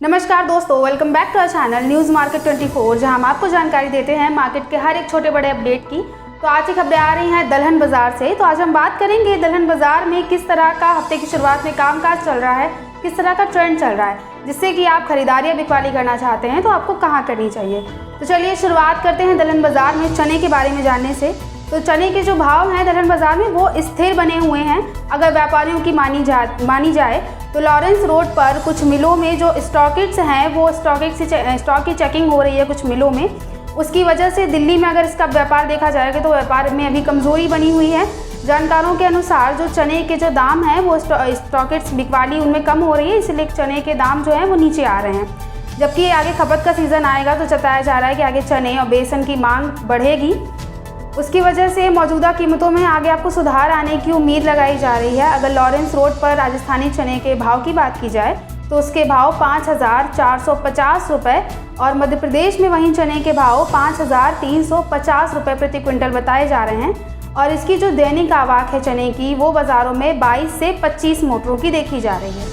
नमस्कार दोस्तों, welcome back to our channel news market 24, जहां हम आपको जानकारी देते हैं मार्केट के हर एक छोटे बड़े अपडेट की। तो आज की खबरें आ रही हैं दलहन बाजार से। तो आज हम बात करेंगे दलहन बाजार में किस तरह का हफ्ते की शुरुआत में कामकाज चल रहा है, किस तरह का ट्रेंड चल रहा है, जिससे कि आप खरीदारी या बिकवाली करना चाहते हैं तो आपको कहाँ करनी चाहिए। तो चलिए शुरुआत करते हैं दलहन बाजार में चने के बारे में जानने से। तो चने के जो भाव हैं दलहन बाजार में वो स्थिर बने हुए हैं। अगर व्यापारियों की मानी जाए तो लॉरेंस रोड पर कुछ मिलों में जो स्टॉकिट्स हैं वो स्टॉक की चेकिंग हो रही है कुछ मिलों में। उसकी वजह से दिल्ली में अगर इसका व्यापार देखा जाएगा तो व्यापार में अभी कमज़ोरी बनी हुई है। जानकारों के अनुसार जो चने के जो दाम हैं वो स्टॉकिट्स बिकवाली उनमें कम हो रही है, इसलिए चने के दाम जो हैं वो नीचे आ रहे हैं। जबकि आगे खपत का सीज़न आएगा तो बताया जा रहा है कि आगे चने और बेसन की मांग बढ़ेगी। उसकी वजह से मौजूदा कीमतों में आगे आपको सुधार आने की उम्मीद लगाई जा रही है। अगर लॉरेंस रोड पर राजस्थानी चने के भाव की बात की जाए तो उसके भाव 5,450 रुपये और मध्य प्रदेश में वहीं चने के भाव 5,350 रुपये प्रति क्विंटल बताए जा रहे हैं। और इसकी जो दैनिक आवक है चने की वो बाज़ारों में 22 से 25 मोटरों की देखी जा रही है।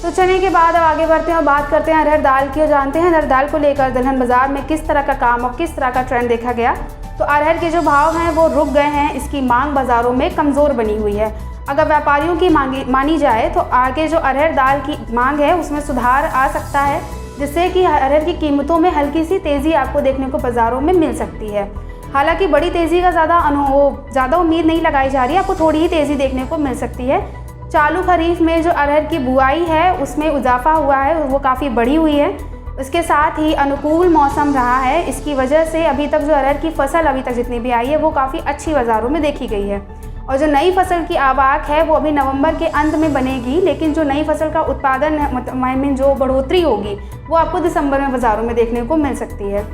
तो चने के बाद अब आगे बढ़ते हैं और बात करते हैं अरहर दाल की और जानते हैं अरहर दाल को लेकर दलहन बाज़ार में किस तरह का काम और किस तरह का ट्रेंड देखा गया। तो अरहर के जो भाव हैं वो रुक गए हैं, इसकी मांग बाज़ारों में कमज़ोर बनी हुई है। अगर व्यापारियों की मानी जाए तो आगे जो अरहर दाल की मांग है उसमें सुधार आ सकता है, जिससे कि अरहर की कीमतों में हल्की सी तेज़ी आपको देखने को बाज़ारों में मिल सकती है। हालांकि बड़ी तेज़ी का ज़्यादा उम्मीद नहीं लगाई जा रही है, आपको थोड़ी ही तेज़ी देखने को मिल सकती है। चालू खरीफ में जो अरहर की बुआई है उसमें इजाफा हुआ है, वो काफ़ी बढ़ी हुई है। इसके साथ ही अनुकूल मौसम रहा है, इसकी वजह से अभी तक जो अरहर की फसल अभी तक जितनी भी आई है वो काफ़ी अच्छी बाज़ारों में देखी गई है। और जो नई फसल की आवक है वो अभी नवंबर के अंत में बनेगी, लेकिन जो नई फसल का उत्पादन में जो बढ़ोतरी होगी वो आपको दिसंबर में बाज़ारों में देखने को मिल सकती है।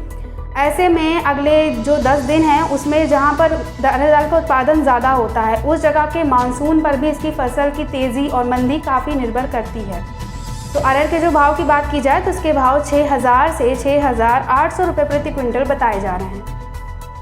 ऐसे में अगले जो 10 दिन हैं उसमें जहाँ पर अरहर दाल का उत्पादन ज़्यादा होता है उस जगह के मानसून पर भी इसकी फसल की तेज़ी और मंदी काफ़ी निर्भर करती है। तो अरहर के जो भाव की बात की जाए तो इसके भाव 6,000 से 6,800 रुपये प्रति क्विंटल बताए जा रहे हैं।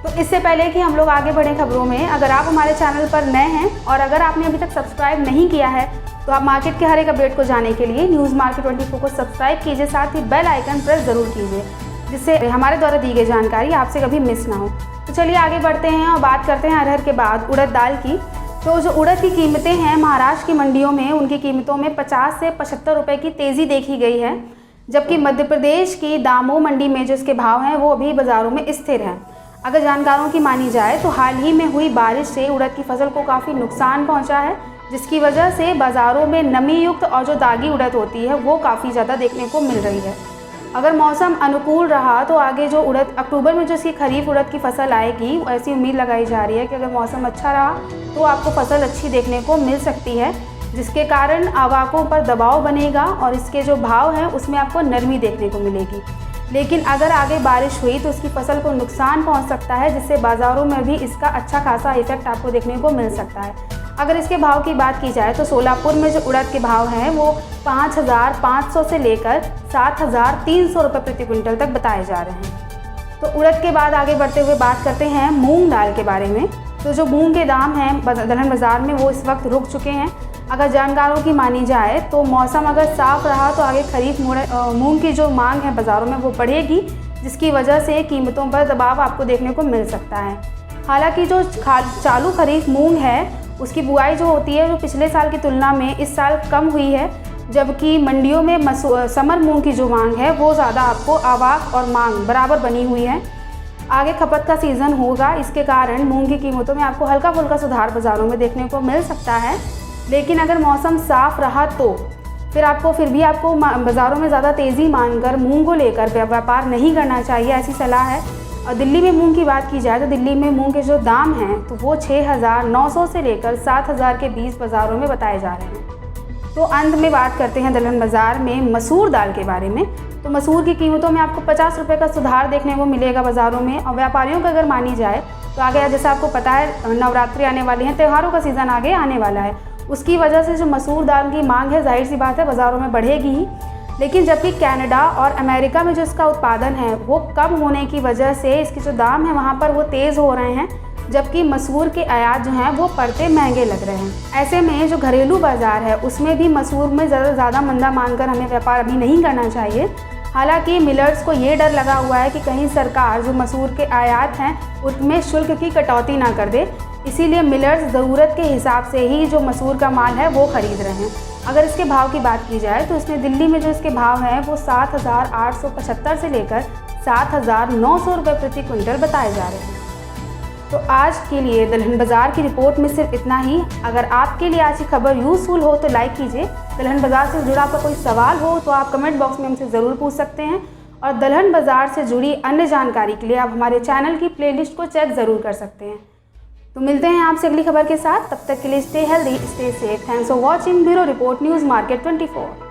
तो इससे पहले कि हम लोग आगे बढ़ें खबरों में, अगर आप हमारे चैनल पर नए हैं और अगर आपने अभी तक सब्सक्राइब नहीं किया है तो आप मार्केट के हर एक अपडेट को जानने के लिए न्यूज़ मार्केट 24 को सब्सक्राइब कीजिए, साथ ही बेल आइकन प्रेस ज़रूर कीजिए, जिससे हमारे द्वारा दी गई जानकारी आपसे कभी मिस ना हो। तो चलिए आगे बढ़ते हैं और बात करते हैं अरहर के बाद उड़द दाल की। तो जो उड़द की कीमतें हैं महाराष्ट्र की मंडियों में उनकी कीमतों में 50 से 75 रुपये की तेज़ी देखी गई है, जबकि मध्य प्रदेश की दामोह मंडी में जो इसके भाव हैं वो अभी बाज़ारों में स्थिर हैं। अगर जानकारों की मानी जाए तो हाल ही में हुई बारिश से उड़द की फसल को काफ़ी नुकसान पहुंचा है, जिसकी वजह से बाज़ारों में नमी युक्त और जो दागी उड़द होती है वो काफ़ी ज़्यादा देखने को मिल रही है। अगर मौसम अनुकूल रहा तो आगे जो उड़द अक्टूबर में जो इसकी खरीफ उड़द की फसल आएगी ऐसी उम्मीद लगाई जा रही है कि अगर मौसम अच्छा रहा तो आपको फसल अच्छी देखने को मिल सकती है, जिसके कारण आवकों पर दबाव बनेगा और इसके जो भाव हैं उसमें आपको नरमी देखने को मिलेगी। लेकिन अगर आगे बारिश हुई तो इसकी फसल को नुकसान पहुंच सकता है, जिससे बाज़ारों में भी इसका अच्छा खासा इफेक्ट आपको देखने को मिल सकता है। अगर इसके भाव की बात की जाए तो सोलापुर में जो उड़द के भाव हैं वो 5,500 से लेकर 7,300 रुपये प्रति क्विंटल तक बताए जा रहे हैं। तो उड़द के बाद आगे बढ़ते हुए बात करते हैं मूंग दाल के बारे में। तो जो मूंग के दाम हैं दलहन बाज़ार में वो इस वक्त रुक चुके हैं। अगर जानकारों की मानी जाए तो मौसम अगर साफ़ रहा तो आगे खरीफ मूंग की जो मांग है बाज़ारों में वो बढ़ेगी, जिसकी वजह से कीमतों पर दबाव आपको देखने को मिल सकता है। हालांकि जो चालू खरीफ मूंग है उसकी बुआई जो होती है वो पिछले साल की तुलना में इस साल कम हुई है, जबकि मंडियों में समर मूंग की जो मांग है वो ज़्यादा आपको आवक और मांग बराबर बनी हुई है। आगे खपत का सीज़न होगा, इसके कारण मूंग की कीमतों में आपको हल्का फुल्का सुधार बाज़ारों में देखने को मिल सकता है। लेकिन अगर मौसम साफ़ रहा तो फिर भी आपको बाज़ारों में ज़्यादा तेज़ी मानकर मूंग को लेकर व्यापार नहीं करना चाहिए, ऐसी सलाह है। और दिल्ली में मूंग की बात की जाए तो दिल्ली में मूंग के जो दाम हैं तो वो 6,900 से लेकर 7,000 के बीच बाज़ारों में बताए जा रहे हैं। तो अंत में बात करते हैं दलहन बाज़ार में मसूर दाल के बारे में। तो मसूर की कीमतों में आपको 50 रुपये का सुधार देखने को मिलेगा बाज़ारों में। और व्यापारियों का अगर मानी जाए तो आगे जैसे आपको पता है नवरात्रि आने वाली हैं, त्योहारों का सीज़न आगे आने वाला है, उसकी वजह से जो मसूर दाल की मांग है जाहिर सी बात है बाज़ारों में बढ़ेगी ही। लेकिन जबकि कनाडा और अमेरिका में जो इसका उत्पादन है वो कम होने की वजह से इसके जो दाम है वहाँ पर वो तेज़ हो रहे हैं, जबकि मसूर के आयात जो हैं वो पड़ते महंगे लग रहे हैं। ऐसे में जो घरेलू बाज़ार है उसमें भी मसूर में ज़्यादा मंदा मानकर हमें व्यापार अभी नहीं करना चाहिए। हालांकि मिलर्स को ये डर लगा हुआ है कि कहीं सरकार जो मसूर के आयात हैं उनमें शुल्क की कटौती ना कर दे, इसीलिए मिलर्स ज़रूरत के हिसाब से ही जो मसूर का माल है वो ख़रीद रहे हैं। अगर इसके भाव की बात की जाए तो इसमें दिल्ली में जो इसके भाव हैं वो 7,875 से लेकर 7,900 रुपये प्रति क्विंटल बताए जा रहे हैं। तो आज के लिए दलहन बाज़ार की रिपोर्ट में सिर्फ इतना ही। अगर आपके लिए आज की खबर यूज़फुल हो तो लाइक कीजिए। दलहन बाज़ार से जुड़ा आपका कोई सवाल हो तो आप कमेंट बॉक्स में हमसे ज़रूर पूछ सकते हैं। और दलहन बाज़ार से जुड़ी अन्य जानकारी के लिए आप हमारे चैनल की प्लेलिस्ट को चेक ज़रूर कर सकते हैं। तो मिलते हैं आपसे अगली खबर के साथ, तब तक के लिए stay healthy, stay safe. Thanks for watching. Bureau report, news market 24।